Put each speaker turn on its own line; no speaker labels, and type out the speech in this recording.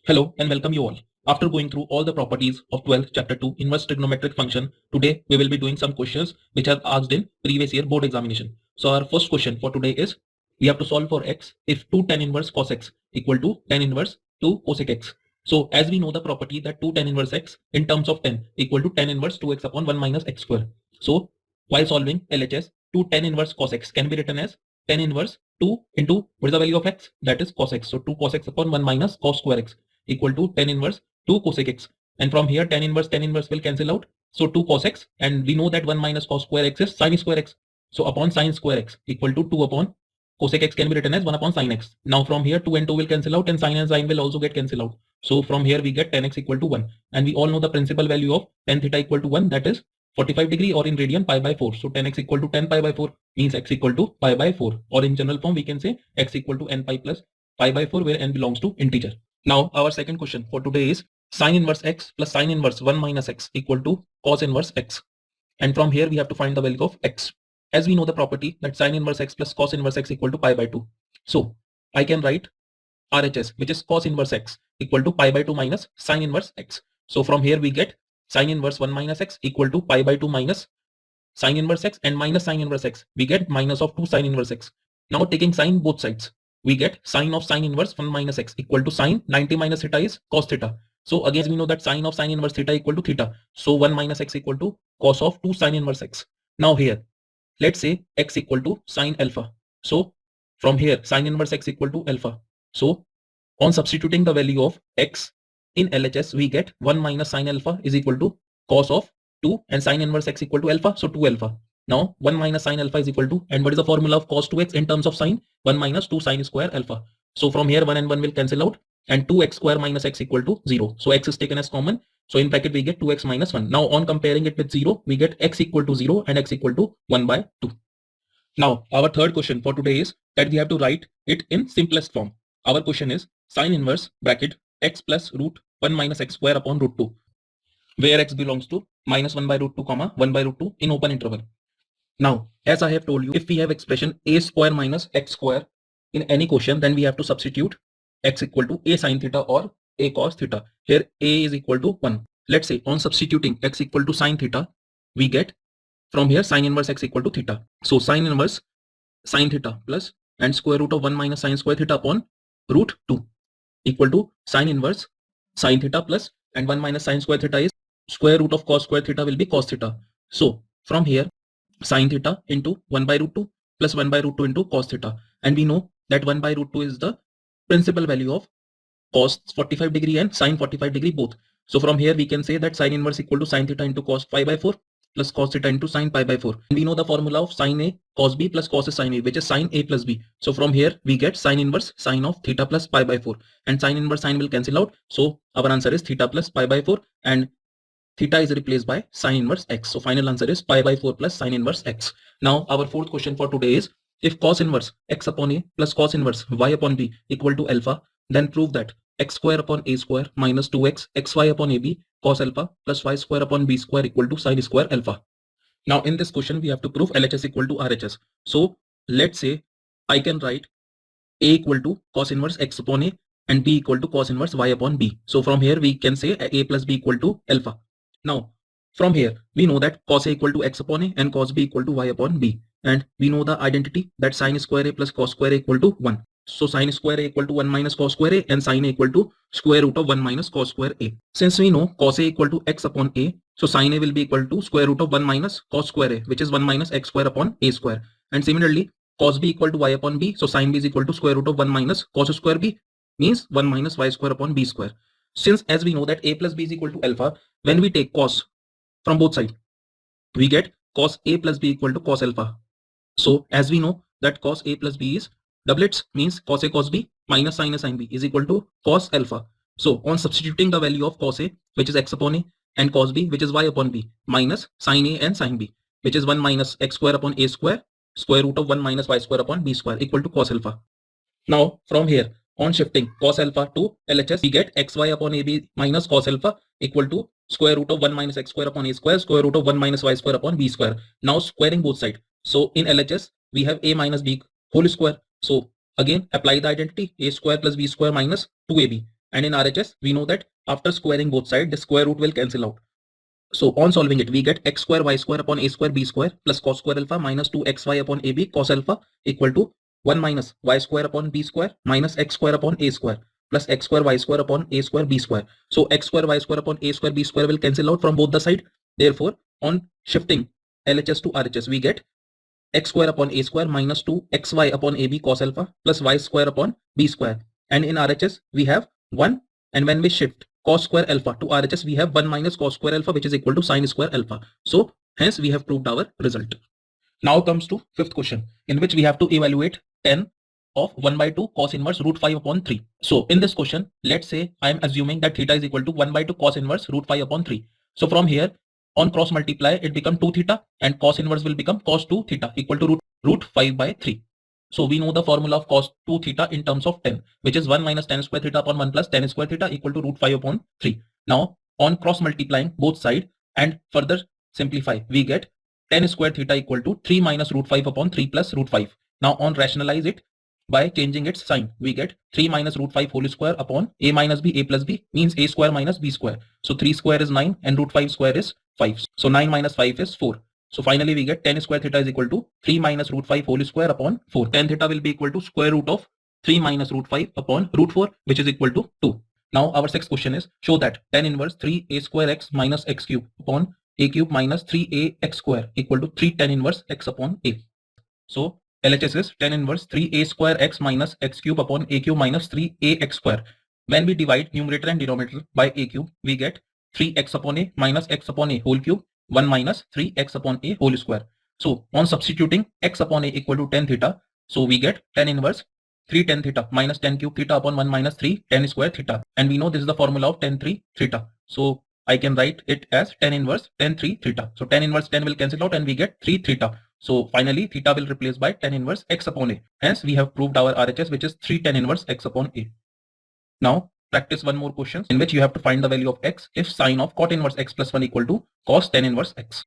Hello and welcome you all. After going through all the properties of 12th chapter 2 inverse trigonometric function, today we will be doing some questions which are asked in previous year board examination. So our first question for today is we have to solve for x if 2 tan inverse cos x equal to tan inverse 2 cosec x. So as we know the property that 2 tan inverse x in terms of tan equal to tan inverse 2x upon 1 minus x square. So while solving LHS, 2 tan inverse cos x can be written as tan inverse 2 into what is the value of x, that is cos x. So 2 cos x upon 1 minus cos square x equal to tan inverse 2 cosec x, and from here tan inverse will cancel out, so 2 cos x, and we know that 1 minus cos square x is sin square x, so upon sin square x equal to 2 upon cosec x can be written as 1 upon sin x. Now from here 2 and 2 will cancel out and sin will also get cancelled out, so from here we get tan x equal to 1, and we all know the principal value of tan theta equal to 1, that is 45 degree, or in radian pi by 4. So tan x equal to 10 pi by 4 means x equal to pi by 4, or in general form we can say x equal to n pi plus pi by 4, where n belongs to integer. Now our second question for today is sin inverse x plus sin inverse 1 minus x equal to cos inverse x. And from here we have to find the value of x. As we know the property that sin inverse x plus cos inverse x equal to pi by 2. So I can write RHS, which is cos inverse x equal to pi by 2 minus sin inverse x. So from here we get sin inverse 1 minus x equal to pi by 2 minus sin inverse x, and minus sin inverse x we get minus of 2 sin inverse x. Now taking sin both sides, we get sin of sin inverse 1 minus x equal to sin 90 minus theta is cos theta. So again we know that sin of sin inverse theta equal to theta, so 1 minus x equal to cos of 2 sin inverse x. Now here let's say x equal to sin alpha, so from here sin inverse x equal to alpha. So on substituting the value of x in LHS, we get 1 minus sin alpha is equal to cos of 2, and sin inverse x equal to alpha, so 2 alpha. Now 1 minus sin alpha is equal to, and what is the formula of cos 2x in terms of sin? 1 minus 2 sin square alpha. So from here 1 and 1 will cancel out, and 2x square minus x equal to 0. So x is taken as common. So in bracket we get 2x minus 1. Now on comparing it with 0, we get x equal to 0 and x equal to 1 by 2. Now our third question for today is that we have to write it in simplest form. Our question is sin inverse bracket x plus root 1 minus x square upon root 2, where x belongs to minus 1 by root 2 comma 1 by root 2 in open interval. Now as I have told you, if we have expression a square minus x square in any question, then we have to substitute x equal to a sin theta or a cos theta. Here a is equal to 1. Let's say on substituting x equal to sin theta, we get from here sin inverse x equal to theta. So sin inverse sin theta plus and square root of 1 minus sin square theta upon root 2 equal to sin inverse sin theta plus, and 1 minus sin square theta is square root of cos square theta will be cos theta. So from here sin theta into 1 by root 2 plus 1 by root 2 into cos theta, and we know that 1 by root 2 is the principal value of cos 45 degree and sin 45 degree both. So from here we can say that sin inverse equal to sin theta into cos pi by 4 plus cos theta into sin pi by 4. And we know the formula of sin a cos b plus cos sin a, which is sin a plus b. So from here we get sin inverse sin of theta plus pi by 4, and sin inverse sin will cancel out. So our answer is theta plus pi by 4, and theta is replaced by sin inverse x. So final answer is pi by 4 plus sin inverse x. Now our fourth question for today is if cos inverse x upon a plus cos inverse y upon b equal to alpha, then prove that x square upon a square minus 2x xy upon ab cos alpha plus y square upon b square equal to sin square alpha. Now in this question we have to prove LHS equal to RHS. So let's say I can write a equal to cos inverse x upon a and b equal to cos inverse y upon b. So from here we can say a plus b equal to alpha. Now from here we know that cos a equal to x upon a and cos b equal to y upon b, and we know the identity that sin square a plus cos square a equal to 1. So sin square a equal to 1 minus cos square a, and sin a equal to square root of 1 minus cos square a. Since we know cos a equal to x upon a, so sin a will be equal to square root of 1 minus cos square a, which is 1 minus x square upon a square. And similarly cos b equal to y upon b, so sin b is equal to square root of 1 minus cos square b, means 1 minus y square upon b square. Since as we know that a plus b is equal to alpha, when we take cos from both sides, we get cos a plus b equal to cos alpha. So as we know that cos a plus b is doublets, means cos a cos b minus sin a sin b is equal to cos alpha. So on substituting the value of cos a, which is x upon a, and cos b, which is y upon b, minus sin a and sin b, which is 1 minus x square upon a square, square root of 1 minus y square upon b square equal to cos alpha. Now from here on shifting cos alpha to LHS, we get xy upon ab minus cos alpha equal to square root of 1 minus x square upon a square, square root of 1 minus y square upon b square. Now squaring both sides. So in LHS we have a minus b whole square. So again apply the identity, a square plus b square minus 2ab. And in RHS, we know that after squaring both sides, the square root will cancel out. So on solving it, we get x square y square upon a square b square plus cos square alpha minus 2xy upon ab cos alpha equal to 1 minus y square upon b square minus x square upon a square plus x square y square upon a square b square. So x square y square upon a square b square will cancel out from both the side. Therefore, on shifting LHS to RHS, we get x square upon a square minus 2xy upon ab cos alpha plus y square upon b square. And in RHS, we have 1, and when we shift cos square alpha to RHS, we have 1 minus cos square alpha, which is equal to sin square alpha. So hence we have proved our result. Now comes to fifth question, in which we have to evaluate tan of 1 by 2 cos inverse root 5 upon 3. So in this question, let's say I am assuming that theta is equal to 1 by 2 cos inverse root 5 upon 3. So from here, on cross multiply, it become 2 theta, and cos inverse will become cos 2 theta equal to root 5 by 3. So we know the formula of cos 2 theta in terms of tan, which is 1 minus tan square theta upon 1 plus tan square theta equal to root 5 upon 3. Now on cross multiplying both sides and further simplify, we get tan square theta equal to 3 minus root 5 upon 3 plus root 5. Now on rationalize it by changing its sign, we get 3 minus root 5 whole square upon a minus b, a plus b means a square minus b square. So 3 square is 9 and root 5 square is 5. So 9 minus 5 is 4. So finally we get tan square theta is equal to 3 minus root 5 whole square upon 4. Tan theta will be equal to square root of 3 minus root 5 upon root 4, which is equal to 2. Now our sixth question is, show that tan inverse 3a square x minus x cube upon a cube minus 3a x square equal to 3 tan inverse x upon a. So LHS is tan inverse 3a square x minus x cube upon a cube minus 3a x square. When we divide numerator and denominator by a cube, we get 3x upon a minus x upon a whole cube 1 minus 3x upon a whole square. So on substituting x upon a equal to tan theta, so we get tan inverse 3 tan theta minus tan cube theta upon 1 minus 3 tan square theta. And we know this is the formula of tan 3 theta. So I can write it as tan inverse tan 3 theta. So tan inverse tan will cancel out and we get 3 theta. So finally theta will replace by tan inverse x upon a. Hence we have proved our RHS, which is 3 tan inverse x upon a. Now practice one more question in which you have to find the value of x if sine of cot inverse x plus 1 equal to cos tan inverse x.